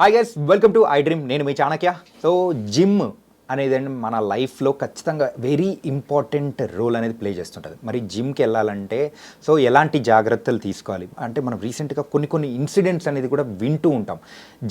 Hi guys, welcome to I dream. నేను మీ Chanakya. So gym అనేది మన లైఫ్లో ఖచ్చితంగా వెరీ ఇంపార్టెంట్ రోల్ అనేది ప్లే చేస్తుంటుంది. మరి జిమ్కి వెళ్ళాలంటే సో ఎలాంటి జాగ్రత్తలు తీసుకోవాలి అంటే మనం రీసెంట్గా కొన్ని ఇన్సిడెంట్స్ అనేది కూడా వింటూ ఉంటాం.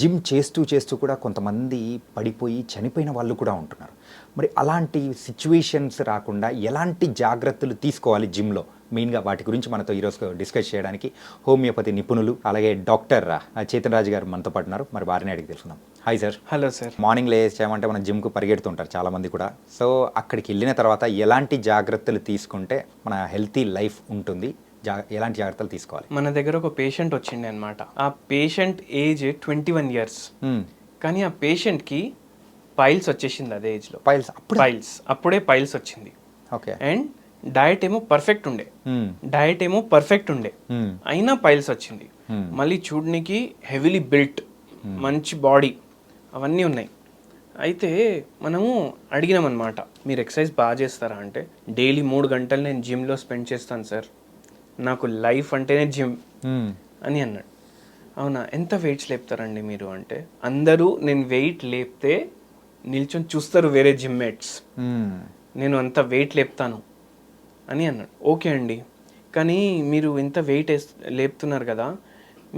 జిమ్ చేస్తూ కూడా కొంతమంది పడిపోయి చనిపోయిన వాళ్ళు కూడా ఉంటున్నారు. మరి అలాంటి సిచ్యువేషన్స్ రాకుండా ఎలాంటి జాగ్రత్తలు తీసుకోవాలి జిమ్లో, మెయిన్గా వాటి గురించి మనతో ఈరోజు డిస్కస్ చేయడానికి హోమియోపతి నిపుణులు అలాగే డాక్టర్ చేతన్ రాజు గారు మనతో పాటు ఉన్నారు. మరి వారిని అడిగి తెలుసుకుందాం. Hi sir. Hello sir. Morning లేచామంటే మనం జిమ్కు పరిగెడుతుంటారు చాలామంది కూడా. సో అక్కడికి వెళ్ళిన తర్వాత ఎలాంటి జాగ్రత్తలు తీసుకుంటే మన హెల్తీ లైఫ్ ఉంటుంది, ఎలాంటి జాగ్రత్తలు తీసుకోవాలి? మన దగ్గర ఒక పేషెంట్ వచ్చిండే అనమాట. ఆ పేషెంట్ ఏజ్ 21 years. కానీ ఆ పేషెంట్కి పైల్స్ వచ్చేసింది అదే ఏజ్లో. అప్పుడే పైల్స్ వచ్చింది. ఓకే. అండ్ డయట్ ఏమో పర్ఫెక్ట్ ఉండే అయినా పైల్స్ వచ్చింది. మళ్ళీ చూడనికి హెవీలీ బిల్ట్, మంచి బాడీ అవన్నీ ఉన్నాయి. అయితే మనము అడిగినాం అనమాట, మీరు ఎక్సర్సైజ్ బాగా చేస్తారా అంటే, డైలీ 3 గంటలు నేను జిమ్లో స్పెండ్ చేస్తాను సార్, నాకు లైఫ్ అంటేనే జిమ్ అని అన్నాడు. అవునా, ఎంత వెయిట్స్ లేపుతారండి మీరు అంటే, అందరూ నేను వెయిట్ లేపితే నిల్చొని చూస్తారు వేరే జిమ్ మేట్స్, నేను అంత వెయిట్ లేపుతాను అని అన్నాడు. ఓకే అండి, కానీ మీరు ఇంత వెయిట్ లేపుతున్నారు కదా,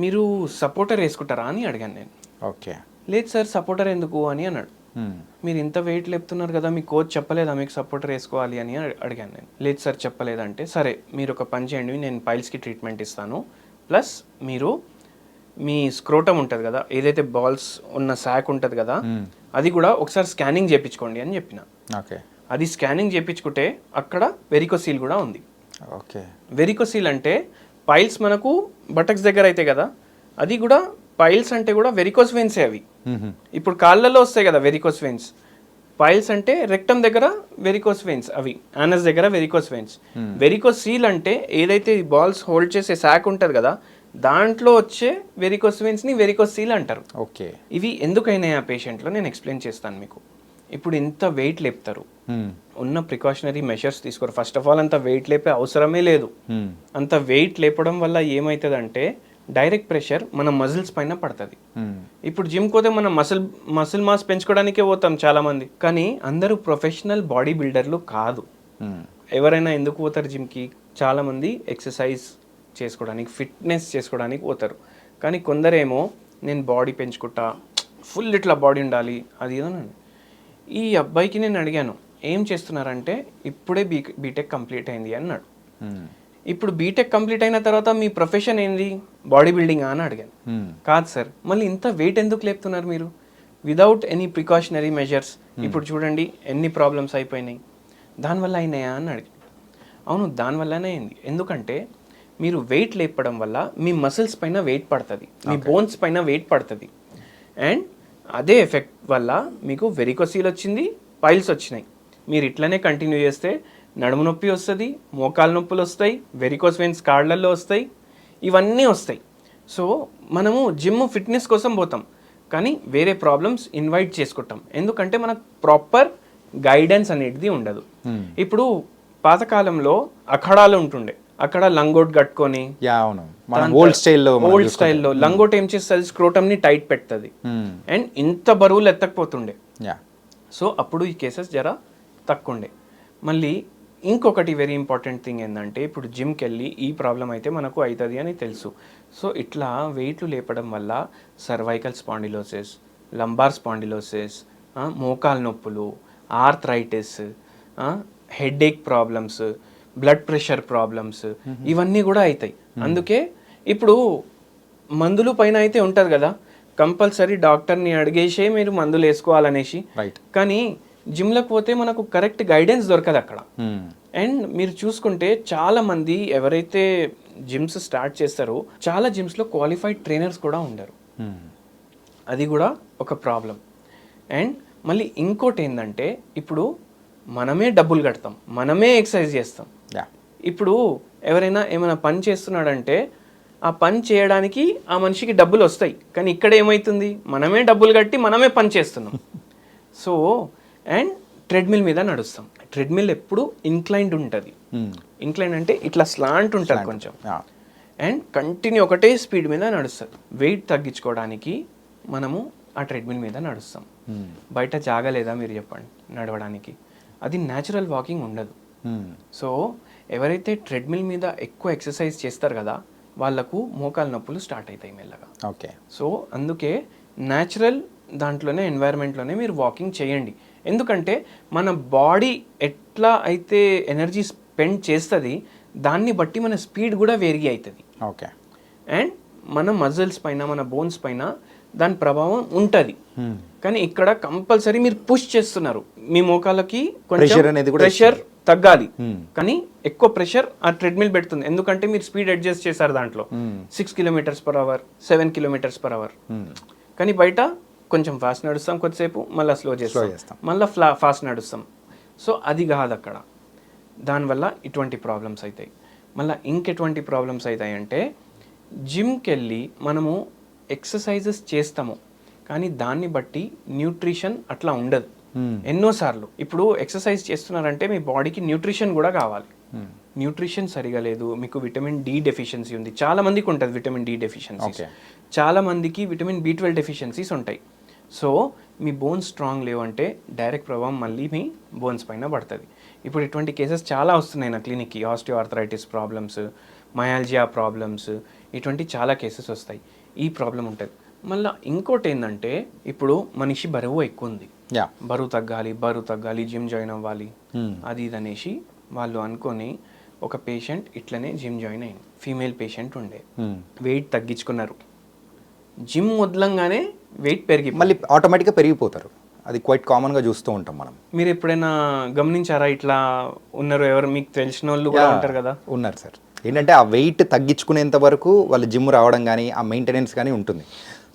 మీరు సపోర్టర్ వేసుకుంటారా అని అడిగాను నేను. ఓకే. లేదు సార్, సపోర్టర్ ఎందుకు అని అన్నాడు. మీరు ఇంత వెయిట్ లేపుతున్నారు కదా, మీ కోచ్ చెప్పలేదా మీకు సపోర్టర్ వేసుకోవాలి అని అడిగాను నేను. లేదు సార్ చెప్పలేదంటే, సరే మీరు ఒక పని చేయండి, నేను పైల్స్కి ట్రీట్మెంట్ ఇస్తాను, ప్లస్ మీరు మీ స్క్రోటమ్ ఉంటుంది కదా, ఏదైతే బాల్స్ ఉన్న శాక్ ఉంటుంది కదా, అది కూడా ఒకసారి స్కానింగ్ చేయించుకోండి అని చెప్పిన. ఓకే. అది స్కానింగ్ చేయించుకుంటే అక్కడ వెరికోసీల్ కూడా ఉంది. ఓకే. వెరికోసీల్ అంటే పైల్స్ మనకు బటక్స్ దగ్గర అయితే కదా, అది కూడా పైల్స్ అంటే కూడా వెరికోస్ వెయిన్సే అవి. ఇప్పుడు కాళ్ళల్లో వస్తాయి కదా వెరికోస్ వెయిన్స్, పైల్స్ అంటే రెక్టమ్ దగ్గర వెరికోస్ వెయిన్స్, అవి యానస్ దగ్గర వెరికోస్ వెయిన్స్. వెరికోసీల్ అంటే ఏదైతే బాల్స్ హోల్డ్ చేసే శాక్ ఉంటుంది కదా, దాంట్లో వచ్చే వెరికోస్ వెయిన్స్ని వెరికోసీల్ అంటారు. ఓకే. ఇవి ఎందుకైనా ఆ పేషెంట్లో నేను ఎక్స్ప్లెయిన్ చేస్తాను మీకు. ఇప్పుడు ఇంత వెయిట్ లేపుతారు, ఉన్న ప్రికాషనరీ మెషర్స్ తీసుకోరు. ఫస్ట్ ఆఫ్ ఆల్ అంత వెయిట్ లేపే అవసరమే లేదు. అంత వెయిట్ లేపడం వల్ల ఏమవుతుందంటే డైరెక్ట్ ప్రెషర్ మన మజిల్స్ పైన పడుతుంది. ఇప్పుడు జిమ్ పోతే మనం మసిల్ మాస్ పెంచుకోవడానికే పోతాం చాలా మంది, కానీ అందరూ ప్రొఫెషనల్ బాడీ బిల్డర్లు కాదు. ఎవరైనా ఎందుకు పోతారు జిమ్కి? చాలా మంది ఎక్సర్సైజ్ చేసుకోవడానికి, ఫిట్నెస్ చేసుకోవడానికి పోతారు. కానీ కొందరేమో నేను బాడీ పెంచుకుంటా, ఫుల్ ఇట్లా బాడీ ఉండాలి, అది ఏదోనండి. ఈ అబ్బాయికి నేను అడిగాను, ఏం చేస్తున్నారంటే, ఇప్పుడే బీటెక్ కంప్లీట్ అయింది అన్నాడు. ఇప్పుడు బీటెక్ కంప్లీట్ అయిన తర్వాత మీ ప్రొఫెషన్ ఏంది, బాడీ బిల్డింగ్ అని అడిగాను. కాదు సార్, మళ్ళీ ఇంత వెయిట్ ఎందుకు లేపుతున్నారు మీరు విదౌట్ ఎనీ ప్రికాషనరీ మెజర్స్? ఇప్పుడు చూడండి ఎన్ని ప్రాబ్లమ్స్ అయిపోయినాయి, దానివల్ల అయినాయా అని అడిగాను. అవును, దానివల్లనే అయింది. ఎందుకంటే మీరు వెయిట్ లేపడం వల్ల మీ మసిల్స్ పైన వెయిట్ పడుతుంది, మీ బోన్స్ పైన వెయిట్ పడుతుంది, అండ్ అదే ఎఫెక్ట్ వల్ల మీకు వెరికోసీల్ వచ్చింది, పైల్స్ వచ్చినాయి. మీరు ఇట్లనే కంటిన్యూ చేస్తే నడుము నొప్పి వస్తుంది, మోకాలు నొప్పులు వస్తాయి, వెరికోస్ వెయిన్స్ కాళ్ళల్లో వస్తాయి, ఇవన్నీ వస్తాయి. సో మనము జిమ్ ఫిట్నెస్ కోసం పోతాం, కానీ వేరే ప్రాబ్లమ్స్ ఇన్వైట్ చేసుకుంటాం, ఎందుకంటే మనకు ప్రాపర్ గైడెన్స్ అనేది ఉండదు. ఇప్పుడు పాతకాలంలో అఖడాలు ఉంటుండే, అక్కడ లంగోట్ కట్టుకొని, ఓల్డ్ స్టైల్లో లంగోట్ ఏం చేస్తుంది, స్క్రోటమ్ని టైట్ పెడుతుంది, అండ్ ఇంత బరువులు ఎత్తకపోతుండే. సో అప్పుడు ఈ కేసెస్ జర తక్కువ ఉండే. మళ్ళీ ఇంకొకటి వెరీ ఇంపార్టెంట్ థింగ్ ఏంటంటే, ఇప్పుడు జిమ్కి వెళ్ళి ఈ ప్రాబ్లం అయితే మనకు అవుతుంది అని తెలుసు. సో ఇట్లా వెయిట్లు లేపడం వల్ల సర్వైకల్ స్పాండిలోసిస్, లంబార్ స్పాండిలోసిస్, మోకాలు నొప్పులు, arthritis, headache problems, blood pressure problems, ఇవన్నీ కూడా అవుతాయి. అందుకే ఇప్పుడు మందులు పైన అయితే ఉంటుంది కదా, కంపల్సరీ డాక్టర్ని అడిగేసే మీరు మందులు వేసుకోవాలనేసి. కానీ జిమ్లకు పోతే మనకు కరెక్ట్ గైడెన్స్ దొరకదు అక్కడ. అండ్ మీరు చూసుకుంటే చాలా మంది ఎవరైతే జిమ్స్ స్టార్ట్ చేస్తారో, చాలా జిమ్స్లో క్వాలిఫైడ్ ట్రైనర్స్ కూడా ఉండరు. అది కూడా ఒక ప్రాబ్లం. అండ్ మళ్ళీ ఇంకోటి ఏంటంటే, ఇప్పుడు మనమే డబ్బులు కడతాం, మనమే ఎక్సర్సైజ్ చేస్తాం. ఇప్పుడు ఎవరైనా ఏమైనా పని చేస్తున్నాడంటే ఆ పని చేయడానికి ఆ మనిషికి డబ్బులు వస్తాయి, కానీ ఇక్కడ ఏమవుతుంది, మనమే డబ్బులు కట్టి మనమే పని చేస్తున్నాం. సో అండ్ ట్రెడ్మిల్ మీద నడుస్తాం. ట్రెడ్మిల్ ఎప్పుడు ఇంక్లైన్డ్ ఉంటుంది. ఇంక్లైన్ అంటే ఇట్లా స్లాంట్ ఉంటుంది కొంచెం, అండ్ కంటిన్యూ ఒకటే స్పీడ్ మీద నడుస్తుంది. వెయిట్ తగ్గించుకోవడానికి మనము ఆ ట్రెడ్మిల్ మీద నడుస్తాం. బయట జాగలేదా మీరు చెప్పండి నడవడానికి, అది న్యాచురల్ వాకింగ్ ఉండదు. సో ఎవరైతే ట్రెడ్మిల్ మీద ఎక్కువ ఎక్సర్సైజ్ చేస్తారు కదా వాళ్ళకు మోకాల నొప్పులు స్టార్ట్ అవుతాయి మెల్లగా. ఓకే. సో అందుకే న్యాచురల్ దాంట్లోనే ఎన్వైరన్మెంట్లోనే మీరు వాకింగ్ చేయండి. ఎందుకంటే మన బాడీ ఎట్లా అయితే ఎనర్జీ స్పెండ్ చేస్తుంది దాన్ని బట్టి మన స్పీడ్ కూడా వేరీ అవుతుంది. ఓకే. అండ్ మన మజిల్స్ పైన మన బోన్స్ పైన దాని ప్రభావం ఉంటుంది. కానీ ఇక్కడ కంపల్సరీ మీరు పుష్ చేస్తున్నారు, మీ మోకాలకి కొంచెం ప్రెషర్ తగ్గాలి. కానీ ఎక్కువ ప్రెషర్ ఆ ట్రెడ్మిల్ పెడుతుంది, ఎందుకంటే మీరు స్పీడ్ అడ్జస్ట్ చేశారు దాంట్లో 6 km/h 7 km/h. కానీ బయట కొంచెం ఫాస్ట్ నడుస్తాం కొద్దిసేపు, మళ్ళీ స్లో చేస్తాం, మళ్ళీ ఫాస్ట్ నడుస్తాం. సో అది కాదు అక్కడ. దానివల్ల ఇటువంటి ప్రాబ్లమ్స్ అవుతాయి. మళ్ళీ ఇంకెటువంటి ప్రాబ్లమ్స్ అవుతాయి అంటే జిమ్కి వెళ్ళి మనము ఎక్సర్సైజెస్ చేస్తాము కానీ దాన్ని బట్టి న్యూట్రిషన్ అట్లా ఉండదు. ఎన్నోసార్లు ఇప్పుడు ఎక్సర్సైజ్ చేస్తున్నారంటే మీ బాడీకి న్యూట్రిషన్ కూడా కావాలి. న్యూట్రిషన్ సరిగా లేదు, మీకు విటమిన్ డి డెఫిషియన్సీ ఉంది, చాలా మందికి ఉంటుంది విటమిన్ డి డెఫిషియన్సీ, చాలా మందికి విటమిన్ B12 డెఫిషియన్సీస్ ఉంటాయి. సో మీ బోన్స్ స్ట్రాంగ్ లేవంటే డైరెక్ట్ ప్రభావం మళ్ళీ మీ బోన్స్ పైన పడుతుంది. ఇప్పుడు ఇటువంటి కేసెస్ చాలా వస్తున్నాయి నా క్లినిక్కి, ఆస్టియోఆర్థరైటిస్ ప్రాబ్లమ్స్, మయాల్జియా ప్రాబ్లమ్స్, ఇటువంటి చాలా కేసెస్ వస్తాయి. ఈ ప్రాబ్లం ఉంటుంది. మళ్ళీ ఇంకోటి ఏంటంటే ఇప్పుడు మనిషి బరువు ఎక్కువ ఉంది, బరువు తగ్గాలి, జిమ్ జాయిన్ అవ్వాలి అది ఇది అనేసి వాళ్ళు అనుకొని ఒక పేషెంట్ ఇట్లనే జిమ్ జాయిన్ అయింది. ఫీమేల్ పేషెంట్ ఉండే, వెయిట్ తగ్గించుకున్నారు, జిమ్ వదలంగానే వెయిట్ పెరిగి మళ్ళీ ఆటోమేటిక్గా పెరిగిపోతారు. అది క్వైట్ కామన్గా చూస్తూ ఉంటాం మనం. మీరు ఎప్పుడైనా గమనించారా ఇట్లా ఉన్నారు? ఎవరు మీకు తెలిసిన వాళ్ళు కూడా ఉంటారు కదా? ఉన్నారు సార్. ఏంటంటే ఆ వెయిట్ తగ్గించుకునేంత వరకు వాళ్ళ జిమ్ రావడం కానీ ఆ మెయింటెనెన్స్ కానీ ఉంటుంది.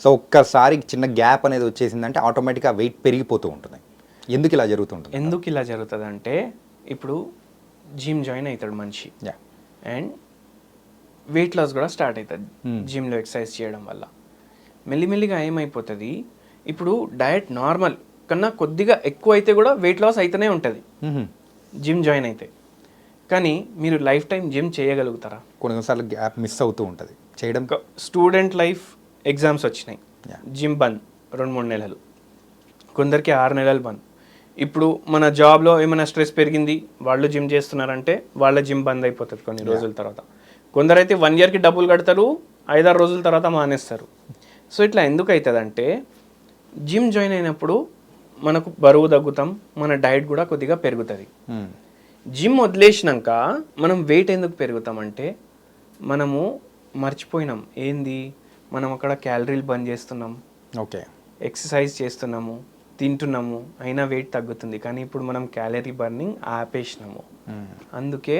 సో ఒక్కసారి చిన్న గ్యాప్ అనేది వచ్చేసిందంటే ఆటోమేటిక్గా వెయిట్ పెరిగిపోతూ ఉంటుంది. ఎందుకు ఇలా జరుగుతుంది అంటే ఇప్పుడు జిమ్ జాయిన్ అవుతాడు మనిషి అండ్ వెయిట్ లాస్ కూడా స్టార్ట్ అవుతుంది జిమ్లో ఎక్సర్సైజ్ చేయడం వల్ల. మెల్లిమెల్లిగా ఏమైపోతుంది, ఇప్పుడు డయట్ నార్మల్ కన్నా కొద్దిగా ఎక్కువ అయితే కూడా వెయిట్ లాస్ అయితేనే ఉంటుంది జిమ్ జాయిన్ అయితే. కానీ మీరు లైఫ్ టైం జిమ్ చేయగలుగుతారా? కొన్నిసార్లు గ్యాప్ మిస్ అవుతూ ఉంటుంది చేయడం. స్టూడెంట్ లైఫ్ ఎగ్జామ్స్ వచ్చినాయి, జిమ్ బంద్ 2-3 నెలలు, కొందరికి 6 నెలలు బంద్. ఇప్పుడు మన జాబ్లో ఏమైనా స్ట్రెస్ పెరిగింది, వాళ్ళు జిమ్ చేస్తున్నారంటే వాళ్ళ జిమ్ బంద్ అయిపోతుంది కొన్ని రోజుల తర్వాత. కొందరైతే 1 yearకి డబ్బులు కడతారు, 5-6 రోజుల తర్వాత మానేస్తారు. సో ఇట్లా ఎందుకు అవుతుంది అంటే జిమ్ జాయిన్ అయినప్పుడు మనకు బరువు తగ్గుతాం, మన డైట్ కూడా కొద్దిగా పెరుగుతుంది. జిమ్ వదిలేసినాక మనం వెయిట్ ఎందుకు పెరుగుతామంటే మనము మర్చిపోయినాం ఏంది, మనం అక్కడ క్యాలరీలు బర్న్ చేస్తున్నాం, ఓకే, ఎక్సర్సైజ్ చేస్తున్నాము, తింటున్నాము, అయినా వెయిట్ తగ్గుతుంది. కానీ ఇప్పుడు మనం క్యాలరీ బర్నింగ్ ఆపేసినాము. అందుకే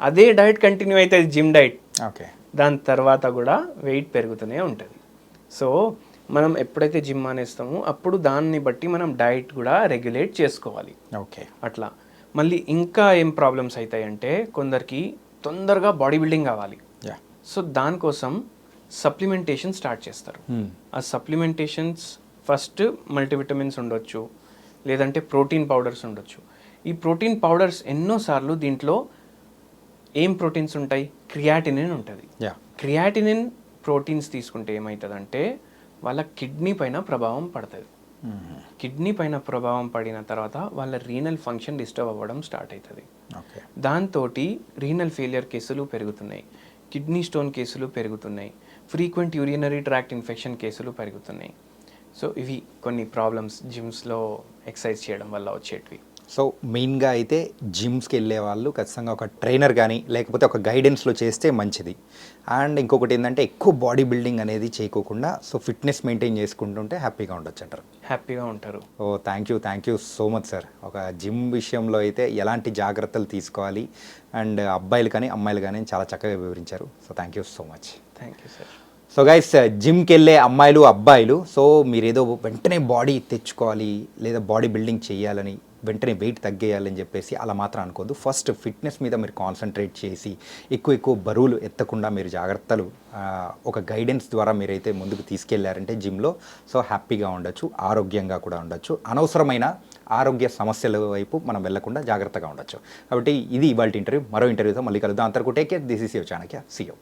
అదే డైట్ కంటిన్యూ అవుతుంది జిమ్ డైట్. ఓకే, దాని తర్వాత కూడా వెయిట్ పెరుగుతూనే ఉంటుంది. సో మనం ఎప్పుడైతే జిమ్ మానేస్తామో అప్పుడు దాన్ని బట్టి మనం డైట్ కూడా రెగ్యులేట్ చేసుకోవాలి. ఓకే, అట్లా. మళ్ళీ ఇంకా ఏం ప్రాబ్లమ్స్ అవుతాయి అంటే కొందరికి తొందరగా బాడీ బిల్డింగ్ కావాలి. సో దానికోసం సప్లిమెంటేషన్ స్టార్ట్ చేస్తారు. ఆ సప్లిమెంటేషన్స్ ఫస్ట్ మల్టీవిటమిన్స్ ఉండొచ్చు, లేదంటే ప్రోటీన్ పౌడర్స్ ఉండొచ్చు. ఈ ప్రోటీన్ పౌడర్స్ ఎన్నోసార్లు దీంట్లో ఏం ప్రోటీన్స్ ఉంటాయి, క్రియాటినిన్ ఉంటుంది. క్రియాటినిన్ ప్రోటీన్స్ తీసుకుంటే ఏమవుతుందంటే వాళ్ళ కిడ్నీ పైన ప్రభావం పడుతుంది. కిడ్నీ పైన ప్రభావం పడిన తర్వాత వాళ్ళ రీనల్ ఫంక్షన్ డిస్టర్బ్ అవ్వడం స్టార్ట్ అవుతుంది. దాంతో రీనల్ ఫెయిలియర్ కేసులు పెరుగుతున్నాయి, కిడ్నీ స్టోన్ కేసులు పెరుగుతున్నాయి, ఫ్రీక్వెంట్ యూరినరీ ట్రాక్ట్ ఇన్ఫెక్షన్ కేసులు పెరుగుతున్నాయి. సో ఇవి కొన్ని ప్రాబ్లమ్స్ జిమ్స్లో ఎక్సర్సైజ్ చేయడం వల్ల వచ్చేటివి. సో మెయిన్గా అయితే జిమ్స్కి వెళ్ళే వాళ్ళు ఖచ్చితంగా ఒక ట్రైనర్ కానీ లేకపోతే ఒక గైడెన్స్లో చేస్తే మంచిది. అండ్ ఇంకొకటి ఏంటంటే ఎక్కువ బాడీ బిల్డింగ్ అనేది చేయకోకుండా సో ఫిట్నెస్ మెయింటైన్ చేసుకుంటుంటే హ్యాపీగా ఉండొచ్చు అంటారు. హ్యాపీగా ఉంటారు. Thank you so much sir. ఒక జిమ్ విషయంలో అయితే ఎలాంటి జాగ్రత్తలు తీసుకోవాలి అండ్ అబ్బాయిలు కానీ అమ్మాయిలు కానీ చాలా చక్కగా వివరించారు. So thank you so much. Thank you sir. So guys, జిమ్కి వెళ్ళే అమ్మాయిలు అబ్బాయిలు సో మీరు ఏదో వెంటనే బాడీ తెచ్చుకోవాలి లేదా బాడీ బిల్డింగ్ చేయాలని వెంటనే వెయిట్ తగ్గేయాలని చెప్పేసి అలా మాత్రం అనుకోవద్దు. ఫస్ట్ ఫిట్నెస్ మీద మీరు కాన్సన్ట్రేట్ చేసి ఎక్కువ బరువులు ఎత్తకుండా మీరు జాగ్రత్తలు ఒక గైడెన్స్ ద్వారా మీరైతే ముందుకు తీసుకెళ్లారంటే జిమ్లో సో హ్యాపీగా ఉండొచ్చు, ఆరోగ్యంగా కూడా ఉండొచ్చు, అనవసరమైన ఆరోగ్య సమస్యల వైపు మనం వెళ్లకుండా జాగ్రత్తగా ఉండొచ్చు. కాబట్టి ఇది ఇవాళ ఇంటర్వ్యూ. మరో ఇంటర్వ్యూతో మళ్ళీ కలుద్దాం. అంతవరకు take care. This is your Chanakya. See you.